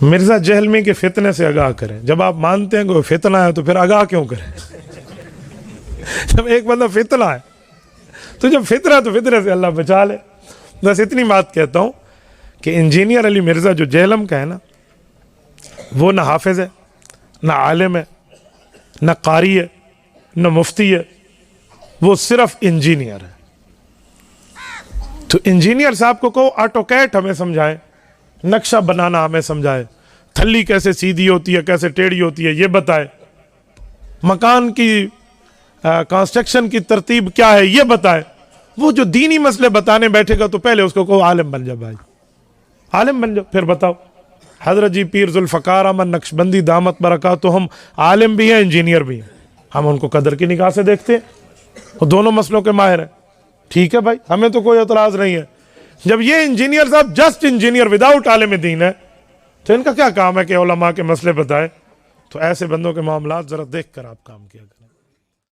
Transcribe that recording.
मिर्जा जहलमी के फितने से आगाह करें। जब आप मानते हैं कि वो फितना है तो फिर आगाह क्यों करें? जब एक बंदा फितना है तो जब फितरा तो फितरे से अल्लाह बचा ले। बस इतनी बात कहता हूँ कि इंजीनियर अली मिर्जा जो जेहलम का है ना, वो ना हाफिज है, ना आलिम है, ना कारी है, ना मुफ्ती है, वो सिर्फ इंजीनियर है। तो इंजीनियर साहब को कहो ऑटोकैड हमें समझाए, नक्शा बनाना हमें समझाए, थल्ली कैसे सीधी होती है कैसे टेढ़ी होती है ये बताए, मकान की कंस्ट्रक्शन की तरतीब क्या है ये बताए। वो जो दीनी मसले बताने बैठेगा तो पहले उसको कहो आलिम बन जाओ भाई, आलिम बन जाओ, फिर बताओ। हजरत जी पीर जुल्फ़कार अहमद नक्शबंदी दामत बरकात, तो हम आलिम भी हैं इंजीनियर भी हैं, हम उनको कदर की निगाह से देखते हैं, वो दोनों मसलों के माहिर हैं। ठीक है भाई, हमें तो कोई एतराज नहीं है। जब ये इंजीनियर साहब जस्ट इंजीनियर विदाउट आलिम दीन है तो इनका क्या काम है कि उलमा के मसले बताए? तो ऐसे बंदों के मामलात जरा देख कर आप काम किया करें।